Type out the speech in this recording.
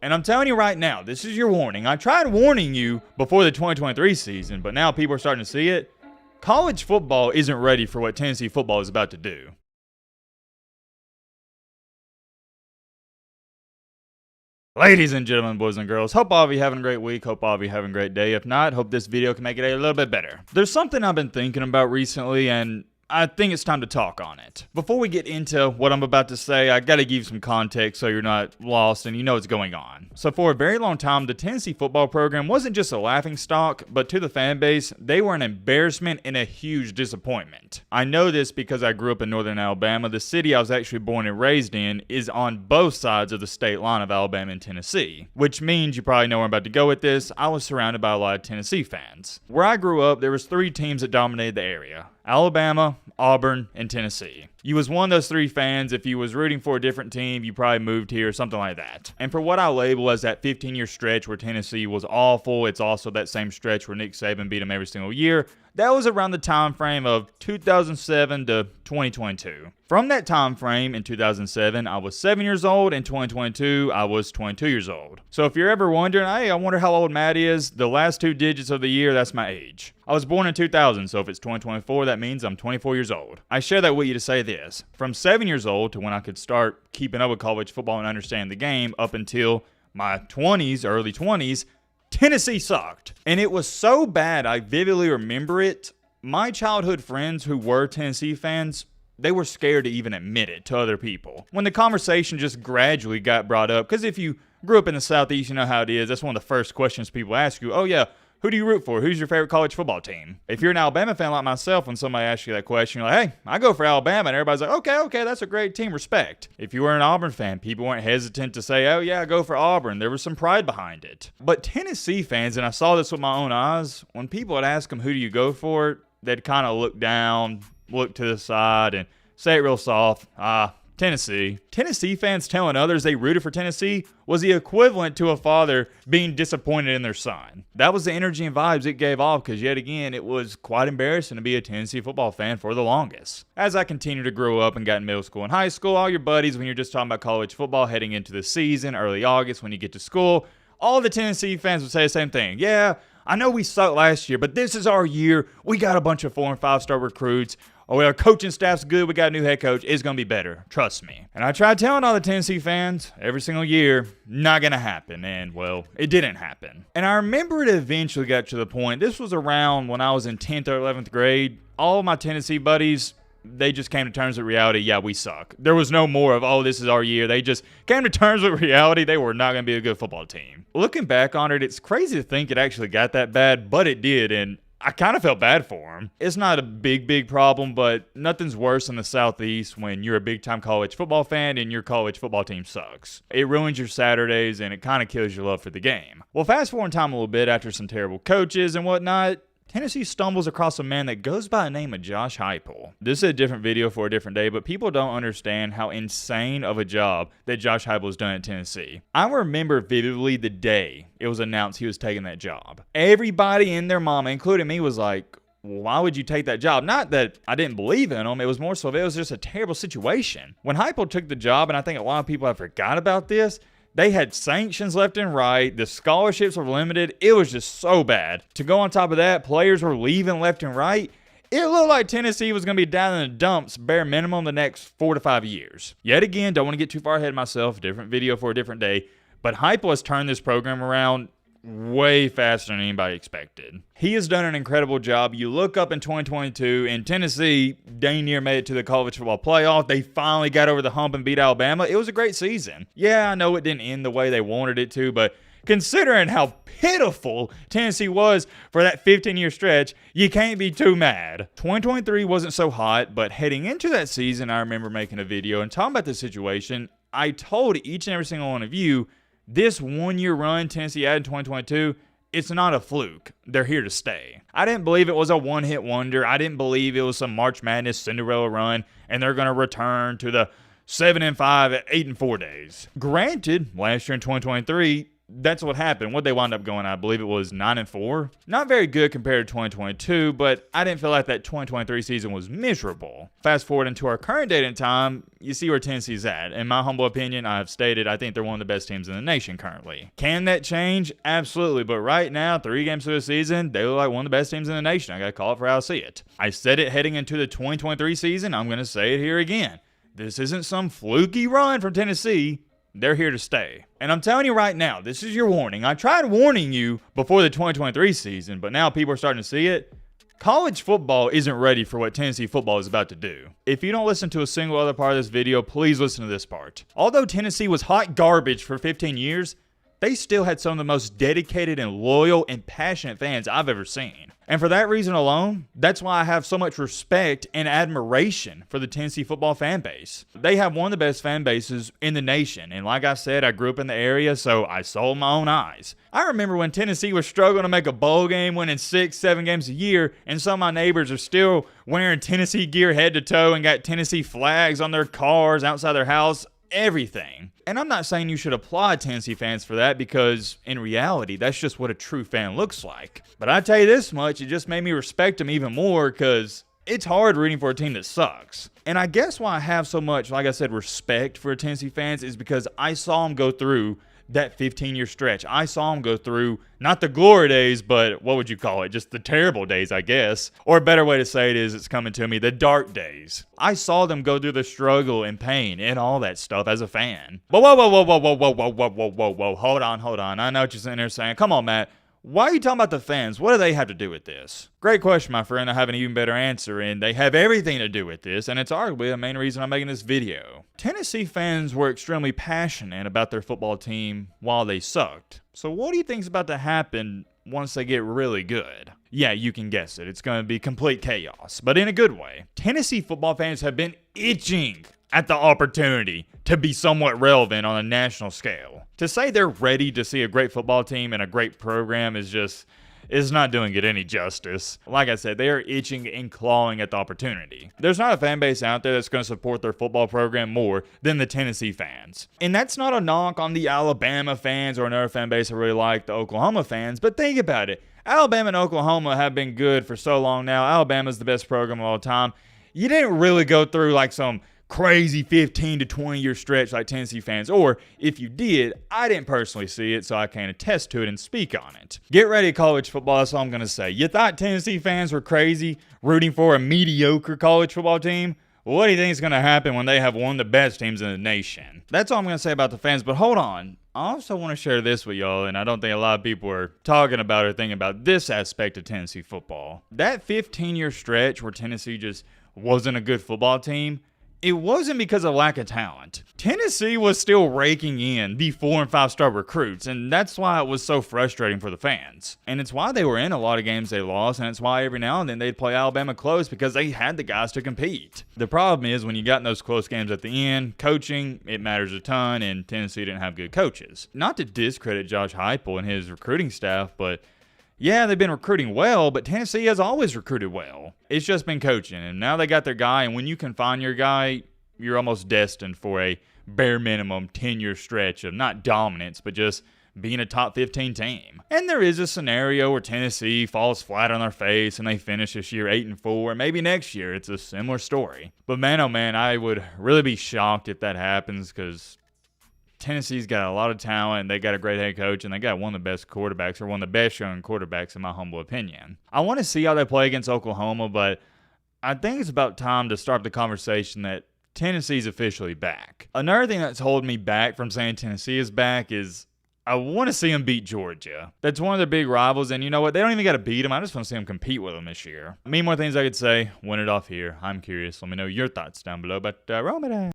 And I'm telling you right now, this is your warning. I tried warning you before the 2023 season, but now people are starting to see it. College football isn't ready for what Tennessee football is about to do. Ladies and gentlemen, boys and girls, hope all of you having a great week, hope all of you having a great day. If not, hope this video can make it a little bit better. There's something I've been thinking about recently, and I think it's time to talk on it. Before we get into what I'm about to say, I gotta give you some context so you're not lost and you know what's going on. So for a very long time, the Tennessee football program wasn't just a laughingstock, but to the fan base, they were an embarrassment and a huge disappointment. I know this because I grew up in northern Alabama. The city I was actually born and raised in is on both sides of the state line of Alabama and Tennessee, which means you probably know where I'm about to go with this. I was surrounded by a lot of Tennessee fans. Where I grew up, there was 3 teams that dominated the area: Alabama, Auburn, and Tennessee. You was one of those 3 fans. If you was rooting for a different team, you probably moved here or something like that. And for what I label as that 15-year stretch where Tennessee was awful, it's also that same stretch where Nick Saban beat them every single year. That was around the time frame of 2007 to 2022. From that time frame in 2007, I was 7 years old. In 2022, I was 22 years old. So if you're ever wondering, hey, I wonder how old Matt is, the last 2 digits of the year, that's my age. I was born in 2000, so if it's 2024, that means I'm 24 years old. I share that with you to say this. From 7 years old to when I could start keeping up with college football and understanding the game up until my 20s, early 20s, Tennessee sucked. And it was so bad, I vividly remember it. My childhood friends who were Tennessee fans, they were scared to even admit it to other people. When the conversation just gradually got brought up, because if you grew up in the Southeast, you know how it is. That's one of the first questions people ask you. Oh yeah, who do you root for? Who's your favorite college football team? If you're an Alabama fan like myself, when somebody asks you that question, you're like, hey, I go for Alabama. And everybody's like, okay, that's a great team. Respect. If you were an Auburn fan, people weren't hesitant to say, oh yeah, I go for Auburn. There was some pride behind it. But Tennessee fans, and I saw this with my own eyes, when people would ask them, who do you go for? They'd kind of look down, look to the side, and say it real soft. Tennessee. Tennessee fans telling others they rooted for Tennessee was the equivalent to a father being disappointed in their son. That was the energy and vibes it gave off, because yet again, it was quite embarrassing to be a Tennessee football fan for the longest. As I continued to grow up and got in middle school and high school, all your buddies, when you're just talking about college football heading into the season, early August when you get to school, all the Tennessee fans would say the same thing. Yeah, I know we sucked last year, but this is our year. We got a bunch of 4- and 5-star recruits. Oh, our coaching staff's good. We got a new head coach. It's going to be better. Trust me. And I tried telling all the Tennessee fans every single year, not going to happen. And, well, it didn't happen. And I remember it eventually got to the point. This was around when I was in 10th or 11th grade. All of my Tennessee buddies, they just came to terms with reality. Yeah, we suck. There was no more of, oh, this is our year. They just came to terms with reality. They were not going to be a good football team. Looking back on it, it's crazy to think it actually got that bad, but it did. And I kind of felt bad for him. It's not a big problem, but nothing's worse in the Southeast when you're a big-time college football fan and your college football team sucks. It ruins your Saturdays, and it kind of kills your love for the game. Well, fast forward in time a little bit after some terrible coaches and whatnot, Tennessee stumbles across a man that goes by the name of Josh Heupel. This is a different video for a different day, but people don't understand how insane of a job that Josh Heupel has done at Tennessee. I remember vividly the day it was announced he was taking that job. Everybody and their mama, including me, was like, why would you take that job? Not that I didn't believe in him. It was more so it was just a terrible situation. When Heupel took the job, and I think a lot of people have forgot about this, they had sanctions left and right. The scholarships were limited. It was just so bad. To go on top of that, players were leaving left and right. It looked like Tennessee was going to be down in the dumps bare minimum the next 4 to 5 years. Yet again, don't want to get too far ahead of myself. Different video for a different day. But Heupel has turned this program around way faster than anybody expected. He has done an incredible job. You look up in 2022, and Tennessee dang near made it to the college football playoff. They finally got over the hump and beat Alabama. It was a great season. Yeah, I know it didn't end the way they wanted it to, but considering how pitiful Tennessee was for that 15-year stretch, you can't be too mad. 2023 wasn't so hot, but heading into that season, I remember making a video and talking about the situation. I told each and every single one of you, this 1-year run Tennessee had in 2022, it's not a fluke. They're here to stay. I didn't believe it was a one-hit wonder. I didn't believe it was some March Madness Cinderella run, and they're going to return to the 7-5 at 8-4 days. Granted, last year in 2023, that's what happened. What they wound up going, I believe it was 9-4. Not very good compared to 2022, but I didn't feel like that 2023 season was miserable. Fast forward into our current date and time, you see where Tennessee's at. In my humble opinion, I have stated I think they're one of the best teams in the nation currently. Can that change? Absolutely. But right now, 3 games through the season, they look like one of the best teams in the nation. I got to call it for how I see it. I said it heading into the 2023 season. I'm going to say it here again. This isn't some fluky run from Tennessee. They're here to stay. And I'm telling you right now, this is your warning. I tried warning you before the 2023 season, but now people are starting to see it. College football isn't ready for what Tennessee football is about to do. If you don't listen to a single other part of this video, please listen to this part. Although Tennessee was hot garbage for 15 years, they still had some of the most dedicated and loyal and passionate fans I've ever seen. And for that reason alone, that's why I have so much respect and admiration for the Tennessee football fan base. They have one of the best fan bases in the nation. And like I said, I grew up in the area, so I saw with my own eyes. I remember when Tennessee was struggling to make a bowl game, winning 6-7 games a year, and some of my neighbors are still wearing Tennessee gear head to toe and got Tennessee flags on their cars outside their house. Everything. And I'm not saying you should applaud Tennessee fans for that, because in reality, that's just what a true fan looks like. But I tell you this much, it just made me respect them even more, because it's hard rooting for a team that sucks. And I guess why I have so much, like I said, respect for Tennessee fans is because I saw them go through that 15-year stretch. I saw them go through, not the glory days, but what would you call it? Just the terrible days, I guess. Or a better way to say it is, it's coming to me, the dark days. I saw them go through the struggle and pain and all that stuff as a fan. But whoa, hold on. I know what you're sitting there saying. Come on, Matt. Why are you talking about the fans? What do they have to do with this? Great question, my friend. I have an even better answer, and they have everything to do with this, and it's arguably the main reason I'm making this video. Tennessee fans were extremely passionate about their football team while they sucked. So what do you think is about to happen once they get really good? Yeah, you can guess it. It's going to be complete chaos, but in a good way. Tennessee football fans have been itching at the opportunity to be somewhat relevant on a national scale. To say they're ready to see a great football team and a great program is not doing it any justice. Like I said, they are itching and clawing at the opportunity. There's not a fan base out there that's going to support their football program more than the Tennessee fans. And that's not a knock on the Alabama fans or another fan base I really like, the Oklahoma fans, but think about it. Alabama and Oklahoma have been good for so long now. Alabama's the best program of all time. You didn't really go through like some crazy 15 to 20 year stretch like Tennessee fans, or if you did, I didn't personally see it, so I can't attest to it and speak on it. Get ready, college football, that's all I'm going to say. You thought Tennessee fans were crazy rooting for a mediocre college football team? What do you think is going to happen when they have one of the best teams in the nation? That's all I'm going to say about the fans, but hold on. I also want to share this with y'all, and I don't think a lot of people are talking about or thinking about this aspect of Tennessee football. That 15-year stretch where Tennessee just wasn't a good football team, it wasn't because of lack of talent. Tennessee was still raking in the 4- and 5-star recruits, and that's why it was so frustrating for the fans. And it's why they were in a lot of games they lost, and it's why every now and then they'd play Alabama close, because they had the guys to compete. The problem is when you got in those close games at the end, coaching, it matters a ton, and Tennessee didn't have good coaches. Not to discredit Josh Heupel and his recruiting staff, but yeah, they've been recruiting well, but Tennessee has always recruited well. It's just been coaching, and now they got their guy, and when you can find your guy, you're almost destined for a bare minimum 10-year stretch of not dominance, but just being a top 15 team. And there is a scenario where Tennessee falls flat on their face and they finish this year 8-4, maybe next year it's a similar story. But man, oh man, I would really be shocked if that happens, because Tennessee's got a lot of talent, they got a great head coach, and they got one of the best quarterbacks, or one of the best young quarterbacks in my humble opinion. I want to see how they play against Oklahoma, but I think it's about time to start the conversation that Tennessee's officially back. Another thing that's holding me back from saying Tennessee is back is I want to see them beat Georgia. That's one of their big rivals, and you know what? They don't even got to beat them. I just want to see them compete with them this year. Many more things I could say. Win it off here. I'm curious. Let me know your thoughts down below, but roll me down.